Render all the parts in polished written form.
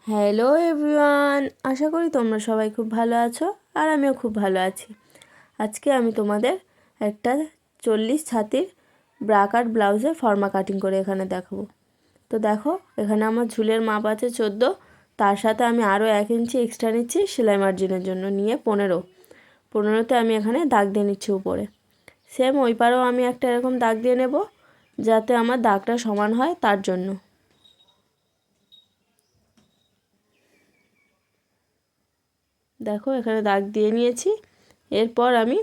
Hello everyone, আশা করি তোমরা সবাই খুব ভালো আছো আর আমিও খুব ভালো আছি। আজকে আমি তোমাদের একটা 40 ছাতির ব্রাকার ব্লাউজের ফর্মা কাটিং করে এখানে দেখাবো। তো দেখো, এখানে আমার ঝুলের মাপ আছে 14, তার সাথে আমি আরও 1 ইঞ্চি এক্সট্রা নিচ্ছি সেলাই মার্জিনের জন্য, নিয়ে 15তে আমি এখানে দাগ দিয়ে নিচ্ছি উপরে। সেম ওই পারেও আমি একটা এরকম দাগ দিয়ে নেব যাতে আমার দাগটা সমান হয়, তার জন্য। দেখো, এখানে দাগ দিয়ে নিয়েছি। এরপর আমি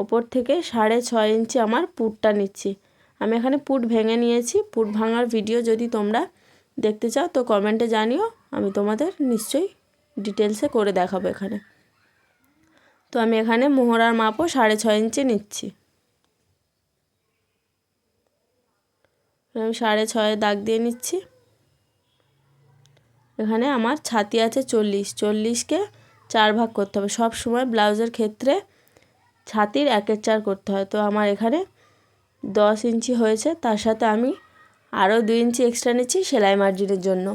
ওপর থেকে 6.5 ইঞ্চি আমার পুটটা নিচ্ছি। আমি এখানে পুট ভেঙে নিয়েছি। পুট ভাঙার ভিডিও যদি তোমরা দেখতে চাও তো কমেন্টে জানিও, আমি তোমাদের নিশ্চয়ই ডিটেলসে করে দেখাবো এখানে। তো আমি এখানে মোহরার মাপও 6.5 ইঞ্চি নিচ্ছি। আমি 6.5 দাগ দিয়ে নিচ্ছি। এখানে আমার ছাতি আছে 40কে 4 ভাগ করতে হবে। সব সময় ব্লাউজের ক্ষেত্রে ছাতির 1/4 করতে হয়। তো আমার এখানে 10 ইঞ্চি হয়েছে, তার সাথে আমি আরও 2 ইঞ্চি এক্সট্রা নিচ্ছি সেলাই মার্জিনের জন্য।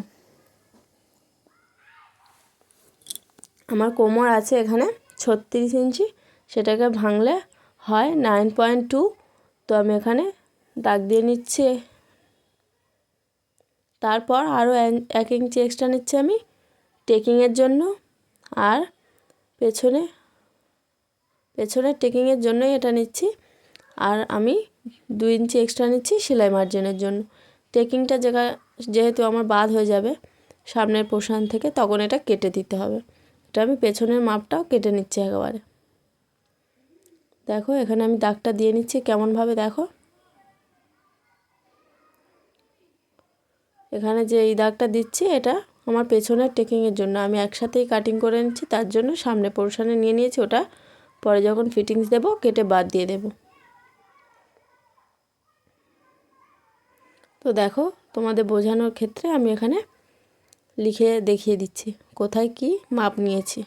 আমার কোমর আছে এখানে 36 ইঞ্চি, সেটাকে ভাঙলে হয় 9.2। তো আমি এখানে দাগ দিয়ে নিচ্ছি। তারপর আরও 1 ইঞ্চি এক্সট্রা নিচ্ছি আমি টেকিংয়ের জন্য, আর পেছনের টেকিংয়ের জন্যই এটা নিচ্ছি। আর আমি 2 ইঞ্চি এক্সট্রা নিচ্ছি সেলাই মার্জিনের জন্য। টেকিংটা যেহেতু আমার বাদ হয়ে যাবে সামনের পোর্শন থেকে, তখন এটা কেটে দিতে হবে। এটা আমি পেছনের মাপটাও কেটে নিচ্ছি একেবারে। দেখো, এখানে আমি দাগটা দিয়ে নিচ্ছি কেমনভাবে, দেখো এখানে যে এই দাগটা দিচ্ছি এটা আমার পেছনের টেকিংয়ের জন্য। আমি একসাথেই কাটিং করে নিচ্ছি, তার জন্য সামনে পোর্শনে নিয়ে নিয়েছি। ওটা পরে যখন ফিটিংস দেবো কেটে বাদ দিয়ে দেবো। তো দেখো, তোমাদের বোঝানোর ক্ষেত্রে আমি এখানে লিখে দেখিয়ে দিচ্ছি কোথায় কি মাপ নিয়েছি।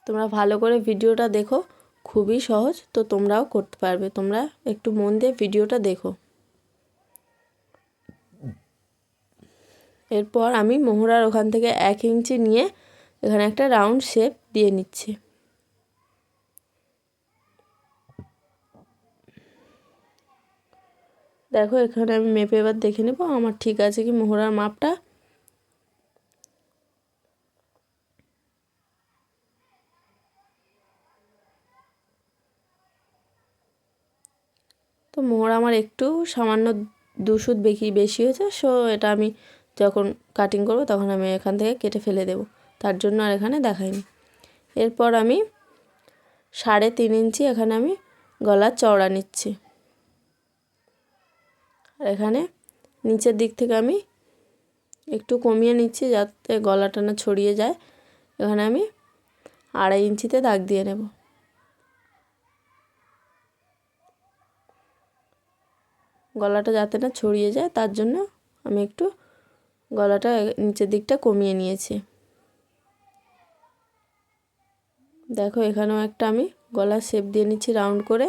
তোমরা ভালো করে ভিডিওটা দেখো, খুবই সহজ, তো তোমরাও করতে পারবে। তোমরা একটু মন দিয়ে ভিডিওটা দেখো। এরপর আমি মোহরার ওখান থেকে 1 ইঞ্চি নিয়ে এখানে একটা রাউন্ড শেপ দিয়ে নিচ্ছি। দেখো, এখানে আমি মেপে এবার দেখে নেব আমার ঠিক আছে কি মোহরার মাপটা। তো মোহর আমার একটু সামান্য 2 সুত বেশি হয়েছে, সো এটা আমি যখন কাটিং করব তখন আমি এখান থেকে কেটে ফেলে দেব, তার জন্য আর এখানে দেখাইনি। এরপর আমি 3.5 ইঞ্চি এখানে আমি গলার চওড়া নিচ্ছি। আর এখানে নিচের দিক থেকে আমি একটু কমিয়ে নিচ্ছি যাতে গলাটা না ছড়িয়ে যায়। এখানে আমি 2.5 ইঞ্চিতে দাগ দিয়ে নেব। গলাটা যাতে না ছড়িয়ে যায় তার জন্য আমি একটু গলাটা নিচের দিকটা কমিয়ে নিয়েছি। দেখো, এখানেও একটা আমি গলার শেপ দিয়ে নিচ্ছি রাউন্ড করে।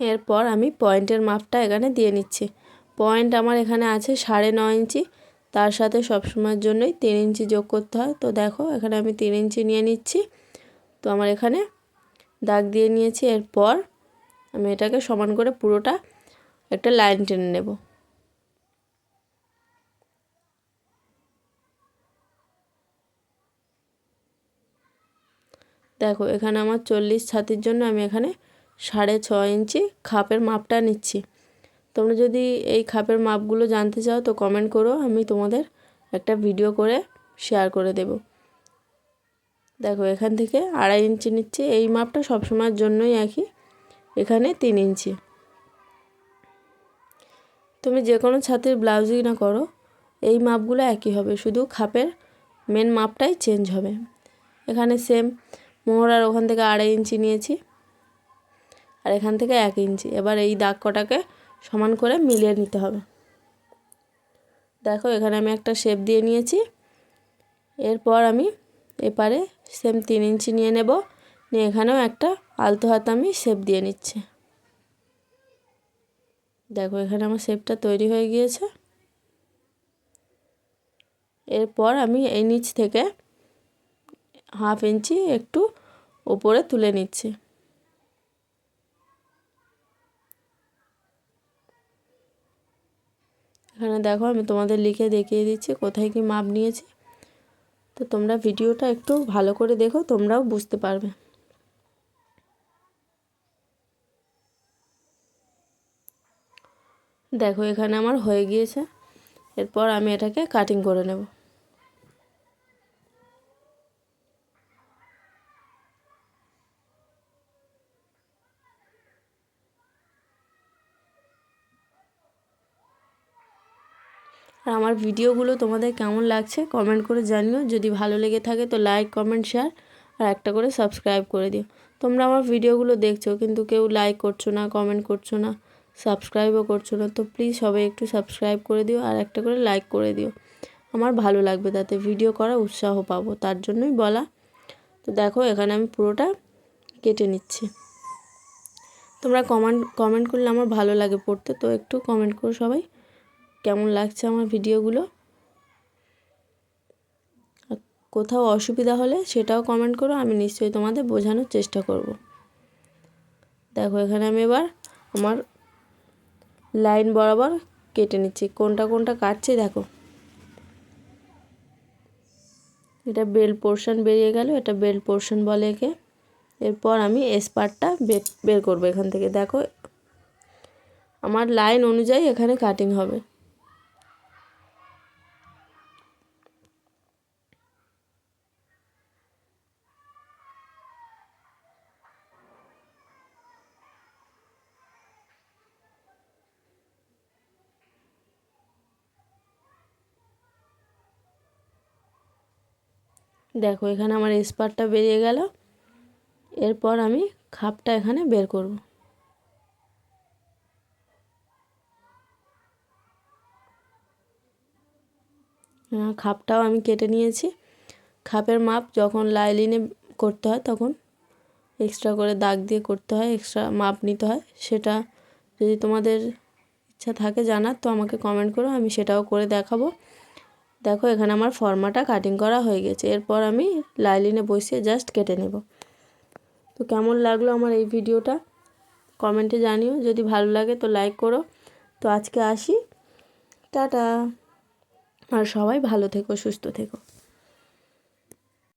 এরপর আমি পয়েন্টের মাপটা এখানে দিয়ে নিচ্ছি। পয়েন্ট আমার এখানে আছে 9.5 ইঞ্চি, তার সাথে সবসময়ের জন্যই 3 ইঞ্চি যোগ করতে হয়। তো দেখো, এখানে আমি 3 ইঞ্চি নিয়ে নিচ্ছি। তো আমার এখানে দাগ দিয়ে নিয়েছি। এরপর আমি এটাকে সমান করে পুরোটা একটা লাইন টেনে নেব। দেখো, এখানে আমার 40 ছাতির জন্য আমি এখানে 6.5 ইঞ্চি খাপের মাপটা নিচ্ছি। তোমরা যদি এই খাপের মাপগুলো জানতে চাও তো কমেন্ট করো, আমি তোমাদের একটা ভিডিও করে শেয়ার করে দেব। দেখো, এখান থেকে 2.5 ইঞ্চি নিচ্ছি। এই মাপটা সবসময়ের জন্যই একই। এখানে 3 ইঞ্চি। তুমি যে কোনো ছাতির ব্লাউজই না করো, এই মাপগুলো একই হবে, শুধু খাপের মেন মাপটাই চেঞ্জ হবে। এখানে সেম মোহরার ওখান থেকে 2.5 ইঞ্চি নিয়েছি, আর এখান থেকে 1 ইঞ্চি। এবার এই দাগ কটাকে সমান করে মিলিয়ে নিতে হবে। দেখো, এখানে আমি একটা শেপ দিয়ে নিয়েছি। এরপর আমি এপারে সেম 3 ইঞ্চি নিয়ে নেব, নিয়ে এখানেও একটা আলতো হাত আমি শেপ দিয়ে নিচ্ছি। দেখো এখানে আমার শেপটা তৈরি হয়ে গিয়েছে। এরপর আমি এই নিচ থেকে 1/2 ইঞ্চি একটু উপরে তুলে নিচ্ছি। এখানে দেখো আমি তোমাদের লিখে দেখিয়ে দিচ্ছি কোথায় কি মাপ নিয়েছি, তো তোমরা ভিডিওটা একটু ভালো করে দেখো, তোমরাও বুঝতে পারবে। দেখো এখানে আমার হয়ে গিয়েছে। এরপর আমি এটাকে কাটিং করে নেব। আর আমার ভিডিওগুলো তোমাদের কেমন লাগছে কমেন্ট করে জানিও। যদি ভালো লেগে থাকে তো লাইক কমেন্ট শেয়ার আর একটা করে সাবস্ক্রাইব করে দিও। তোমরা আমার ভিডিওগুলো দেখছো কিন্তু কেউ লাইক করছো না, কমেন্ট করছো না, সাবস্ক্রাইবও করছো না, তো প্লিজ সবাই একটু সাবস্ক্রাইব করে দিও আর একটা করে লাইক করে দিও। আমার ভালো লাগবে, তাতে ভিডিও করার উৎসাহ পাবো, তার জন্যই বলা। তো দেখো এখানে আমি পুরোটা কেটে নিচ্ছি। তোমরা কমেন্ট করলে আমার ভালো লাগে পড়তে, তো একটু কমেন্ট করো সবাই কেমন লাগছে আমার ভিডিওগুলো। কোথাও অসুবিধা হলে সেটাও কমেন্ট করো, আমি নিশ্চয়ই তোমাদের বোঝানোর চেষ্টা করব। দেখো এখানে আমি এবার আমার লাইন বরাবর কেটে নিচ্ছি। কোনটা কোনটা কাটছি দেখো, এটা বেল্ট পোর্শন বেরিয়ে গেল, এটা বেল্ট পোর্শন বলে একে। এরপর আমি এস পার্টটা বের করবো এখান থেকে। দেখো আমার লাইন অনুযায়ী এখানে কাটিং হবে। দেখো এখানে আমার এস পার্টটা বেরিয়ে গেল। এরপর আমি খাপটা এখানে বের করব। খাপটাও আমি কেটে নিয়েছি। খাপের মাপ যখন লাইলিনে করতে হয় তখন এক্সট্রা করে দাগ দিয়ে করতে হয়, এক্সট্রা মাপ নিতে হয়। সেটা যদি তোমাদের ইচ্ছা থাকে জানার তো আমাকে কমেন্ট করো, আমি সেটাও করে দেখাবো। দেখো এখানে আমার ফর্মাটা কাটিং করা হয়ে গেছে। এরপর আমি লাইলিনে বসিয়ে জাস্ট কেটে নেব। তো কেমন লাগলো আমার এই ভিডিওটা কমেন্টে জানিও, যদি ভালো লাগে তো লাইক করো। তো আজকে আসি, টাটা। আর সবাই ভালো থেকো, সুস্থ থেকো।